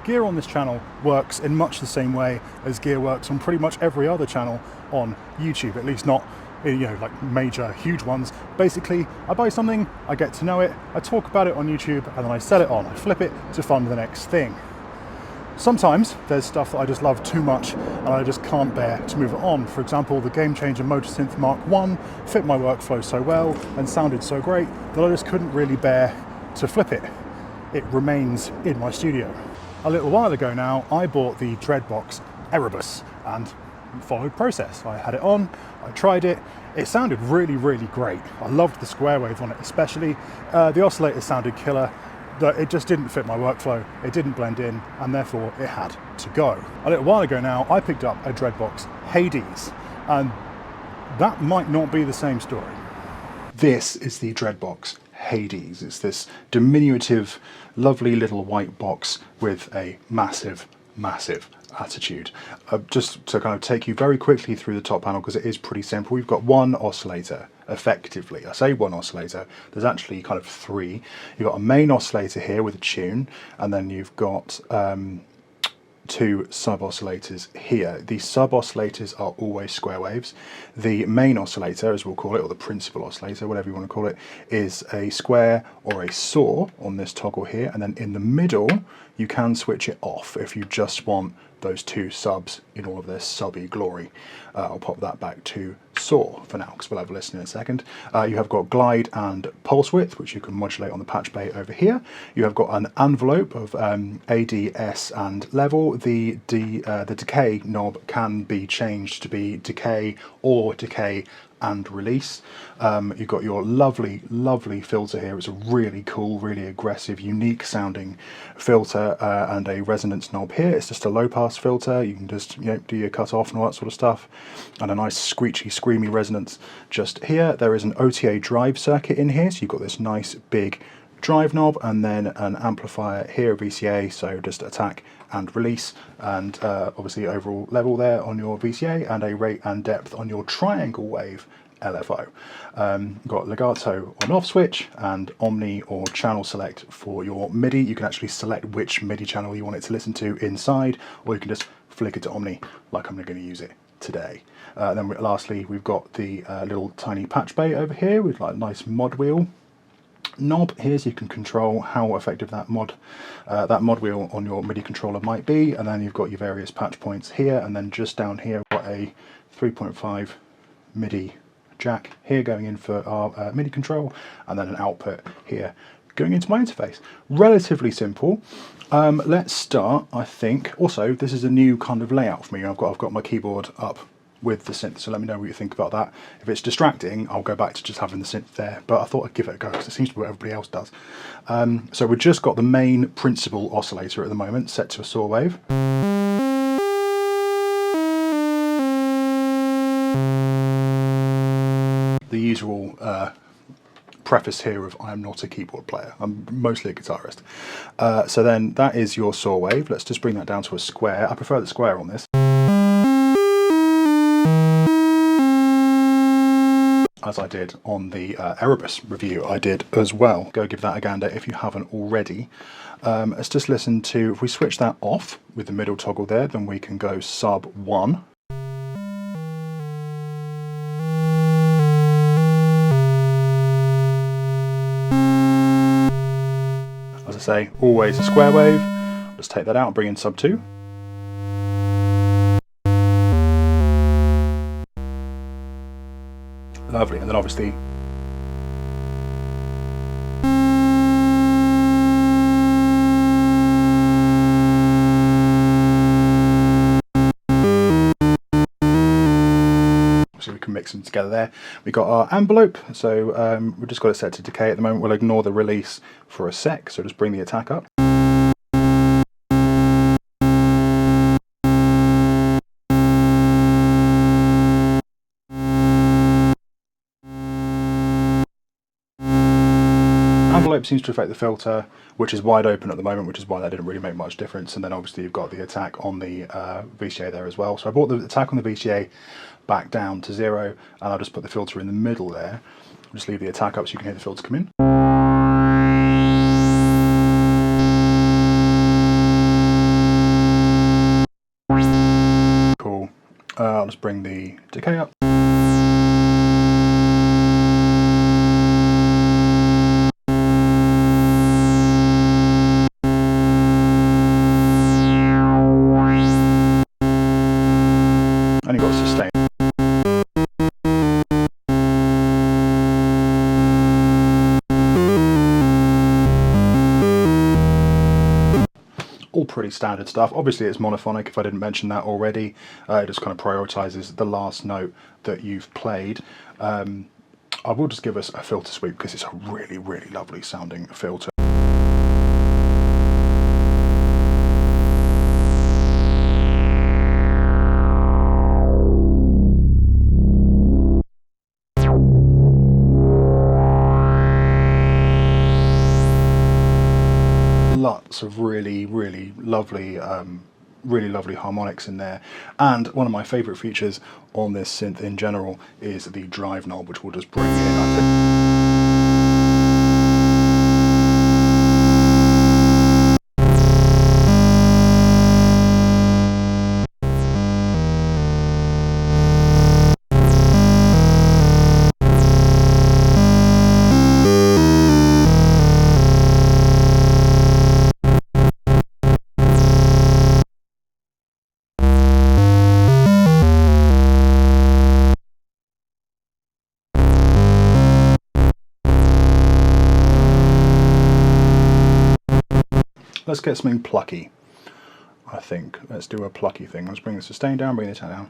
Gear on this channel works in much the same way as gear works on pretty much every other channel on YouTube, at least not like major huge ones. Basically, I buy something, I get to know it, I talk about it on YouTube, and then I sell it on. I flip it to fund the next thing. Sometimes there's stuff that I just love too much and I just can't bear to move it on. For example, the Game Changer Motor Synth Mark I fit my workflow so well and sounded so great that I just couldn't really bear to flip it. It remains in my studio. A little while ago now, I bought the Dreadbox Hades and followed process. I had it on, I tried it, it sounded really, really great. I loved the square wave on it especially. The oscillators sounded killer. It just didn't fit my workflow, it didn't blend in, and therefore it had to go. A little while ago now, I picked up a Dreadbox Hades, and that might not be the same story. This is the Dreadbox Hades. It's this diminutive, lovely little white box with a massive, massive attitude. Just to kind of take you very quickly through the top panel, because it is pretty simple. We've got one oscillator, effectively. I say one oscillator, there's actually kind of three. You've got a main oscillator here with a tune, and then you've got two sub-oscillators here. These sub-oscillators are always square waves. The main oscillator, as we'll call it, or the principal oscillator, whatever you want to call it, is a square or a saw on this toggle here, and then in the middle you can switch it off if you just want those two subs in all of their subby glory. I'll pop that back to saw for now because we'll have a listen in a second. You have got glide and pulse width, which you can modulate on the patch bay over here. You have got an envelope of ADS and level. The decay knob can be changed to be decay or decay and release. You've got your lovely, lovely filter here. It's a really cool, really aggressive, unique sounding filter, and a resonance knob here. It's just a low pass filter. You can just do your cut off and all that sort of stuff, and a nice screechy, screamy resonance just here. There is an OTA drive circuit in here, so you've got this nice big drive knob, and then an amplifier here, VCA, so just attack and release, and obviously overall level there on your VCA, and a rate and depth on your triangle wave LFO. You've got legato on off switch, and omni or channel select for your MIDI. You can actually select which MIDI channel you want it to listen to inside, or you can just flick it to omni like I'm going to use it today. Then lastly, we've got the little tiny patch bay over here with like a nice mod wheel knob here, so you can control how effective that mod wheel on your MIDI controller might be. And then you've got your various patch points here, and then just down here we've got a 3.5 MIDI jack here going in for our MIDI control, and then an output here going into my interface. Relatively simple. Let's start. I think also this is a new kind of layout for me. I've got my keyboard up with the synth, so let me know what you think about that. If it's distracting, I'll go back to just having the synth there, but I thought I'd give it a go because it seems to be what everybody else does. So we've just got the main principal oscillator at the moment set to a saw wave. The usual preface here of I am not a keyboard player, I'm mostly a guitarist. So then that is your saw wave. Let's just bring that down to a square. I prefer the square on this, as I did on the Erebus review I did as well. Go give that a gander if you haven't already. Let's just listen to, if we switch that off with the middle toggle there, then we can go sub 1. As I say, always a square wave. Let's take that out and bring in sub 2. Lovely, and then obviously we can mix them together there. We got our envelope, so we've just got it set to decay at the moment. We'll ignore the release for a sec, so just bring the attack up. Envelope seems to affect the filter, which is wide open at the moment, which is why that didn't really make much difference. And then obviously you've got the attack on the VCA there as well. So I brought the attack on the VCA back down to 0, and I'll just put the filter in the middle there. I'll just leave the attack up so you can hear the filter come in. let's bring the decay up. And you've got sustain. All pretty standard stuff. Obviously it's monophonic, if I didn't mention that already. It just kind of prioritizes the last note that you've played. I will just give us a filter sweep because it's a really, really lovely sounding filter. Lots of really, really lovely harmonics in there, and one of my favourite features on this synth in general is the drive knob, which will just bring in, Let's get something plucky, I think. Let's do a plucky thing. Let's bring the sustain down, bring the attack down.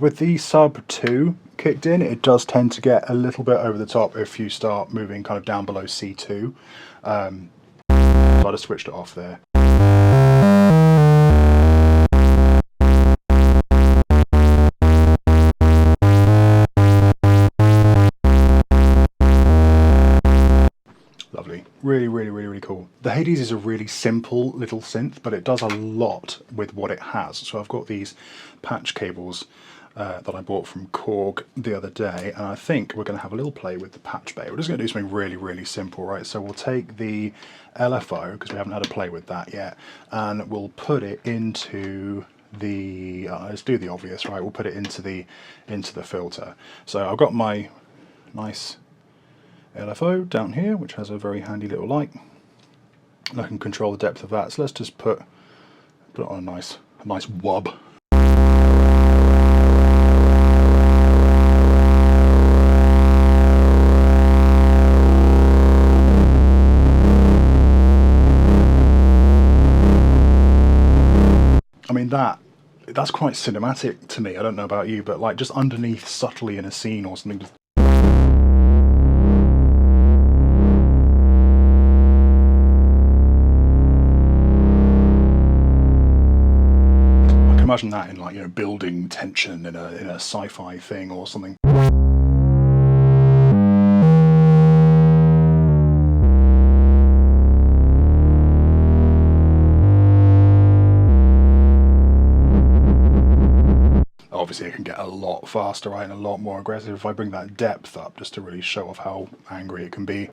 With the sub 2 kicked in, it does tend to get a little bit over the top if you start moving kind of down below C2. So I just switched it off there. Lovely. Really, really, really, really cool. The Hades is a really simple little synth, but it does a lot with what it has. So I've got these patch cables that I bought from Korg the other day, and I think we're going to have a little play with the patch bay. We're just going to do something really, really simple, right? So we'll take the LFO, because we haven't had a play with that yet, and we'll put it into the, let's do the obvious, right? We'll put it into the filter. So I've got my nice LFO down here, which has a very handy little light, and I can control the depth of that. So let's just put it on a nice wub. I mean, that's quite cinematic to me. I don't know about you, but like just underneath subtly in a scene or something. I can imagine that in, like, you know, building tension in a sci-fi thing or something. Obviously it can get a lot faster, right, and a lot more aggressive if I bring that depth up, just to really show off how angry it can be.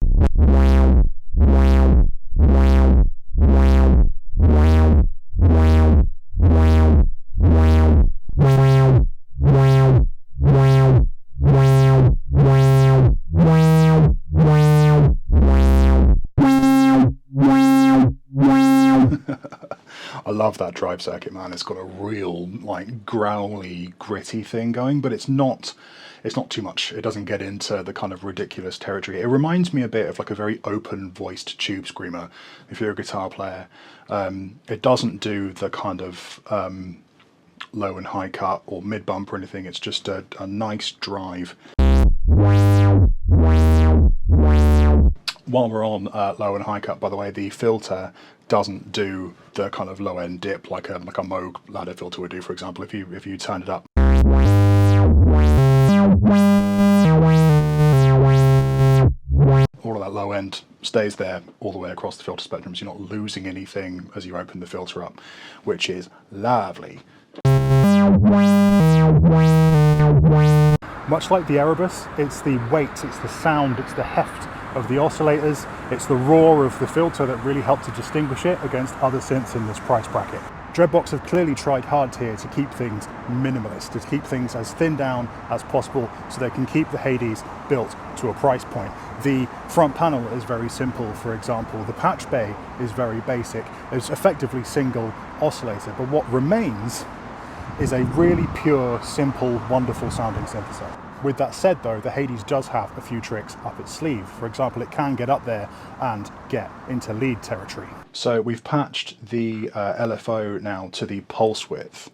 I love that drive circuit, man. It's got a real, like, growly, gritty thing going, but it's not too much. It doesn't get into the kind of ridiculous territory. It reminds me a bit of like a very open-voiced tube screamer, if you're a guitar player. It doesn't do the kind of low and high cut or mid bump or anything. It's just a nice drive. While we're on low and high cut, by the way, the filter doesn't do the kind of low end dip like a Moog ladder filter would do, for example, if you turn it up. end stays there all the way across the filter spectrum, so you're not losing anything as you open the filter up, which is lovely. Much like the Erebus, it's the weight, it's the sound, it's the heft of the oscillators, it's the roar of the filter that really help to distinguish it against other synths in this price bracket. Dreadbox have clearly tried hard here to keep things minimalist, to keep things as thinned down as possible so they can keep the Hades built to a price point. The front panel is very simple, for example. The patch bay is very basic. It's effectively single oscillator, but what remains is a really pure, simple, wonderful sounding synthesizer. With that said though, the Hades does have a few tricks up its sleeve. For example, it can get up there and get into lead territory. So we've patched the LFO now to the pulse width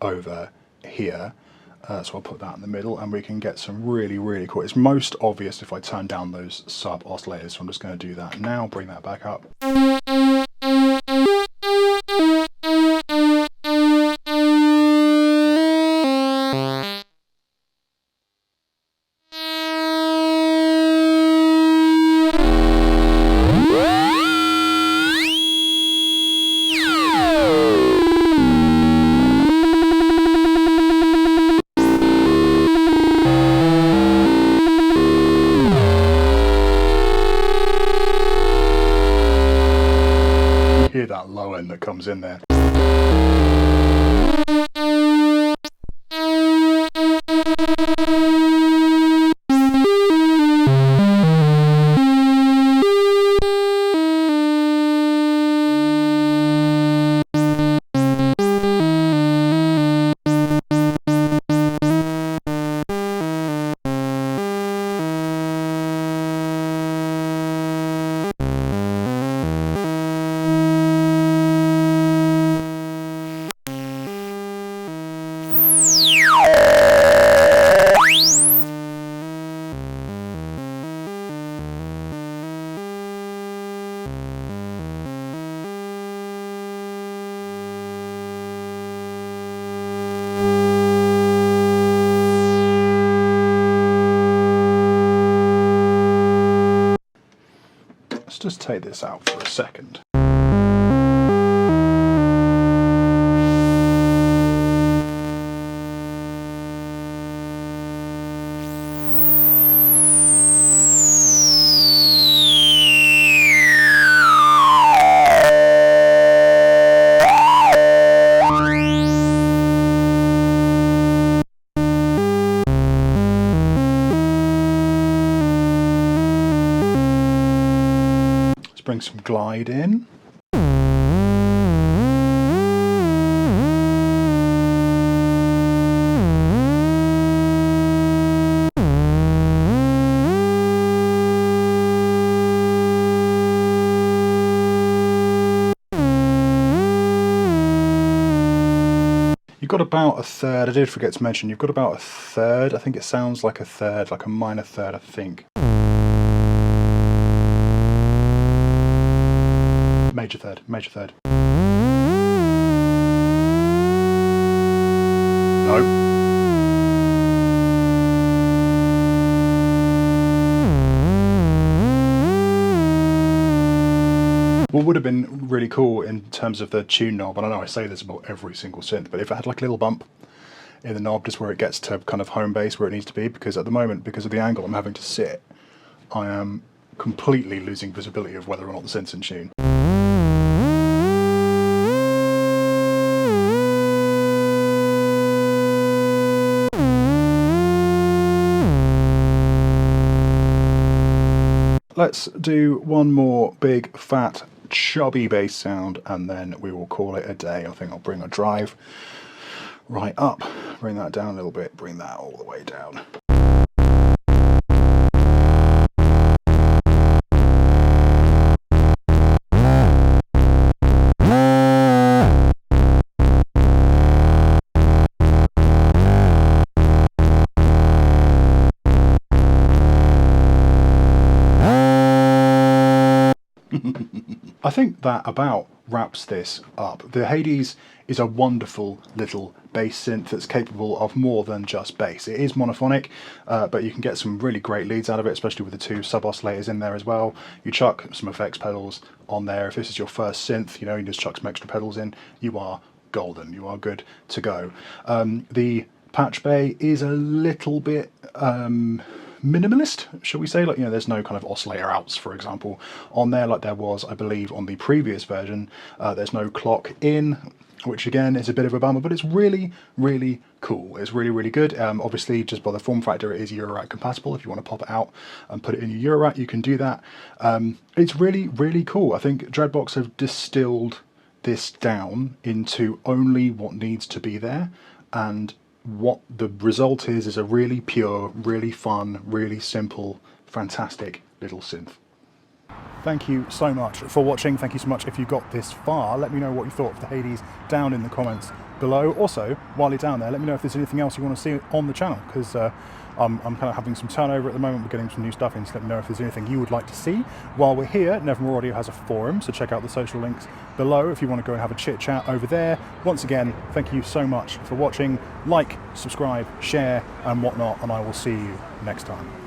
over here. So I'll put that in the middle and we can get some really, really cool. It's most obvious if I turn down those sub oscillators, so I'm just going to do that now, bring that back up. Hear that low end that comes in there. Let's just take this out for a second. Bring some glide in. You've got about a third, I did forget to mention, you've got about a third, I think it sounds like a third, like a minor third, I think. Major third, major third. No. What would have been really cool in terms of the tune knob, and I know I say this about every single synth, but if it had like a little bump in the knob just where it gets to kind of home base where it needs to be, because at the moment, because of the angle I'm having to sit, I am completely losing visibility of whether or not the synth's in tune. Let's do one more big, fat, chubby bass sound and then we will call it a day. I think I'll bring a drive right up, bring that down a little bit, bring that all the way down. I think that about wraps this up. The Hades is a wonderful little bass synth that's capable of more than just bass. It is monophonic, but you can get some really great leads out of it, especially with the 2 sub-oscillators in there as well. You chuck some effects pedals on there. If this is your first synth, you know, you just chuck some extra pedals in, you are golden. You are good to go. The patch bay is a little bit minimalist, shall we say? Like, you know, there's no kind of oscillator outs, for example, on there like there was, I believe, on the previous version. There's no clock in, which again is a bit of a bummer, but it's really, really cool. It's really, really good. Obviously, just by the form factor, it is Eurorack compatible. If you want to pop it out and put it in your Eurorack, you can do that. It's really, really cool. I think Dreadbox have distilled this down into only what needs to be there, and what the result is a really pure, really fun, really simple, fantastic little synth. Thank you so much for watching. Thank you so much if you got this far. Let me know what you thought of the Hades down in the comments below. Also, while you're down there, let me know if there's anything else you want to see on the channel, because I'm kind of having some turnover at the moment. We're getting some new stuff in, so let me know if there's anything you would like to see. While we're here, Nevermore Audio has a forum, so check out the social links below if you want to go and have a chit chat over there. Once again, thank you so much for watching. Like, subscribe, share, and whatnot, and I will see you next time.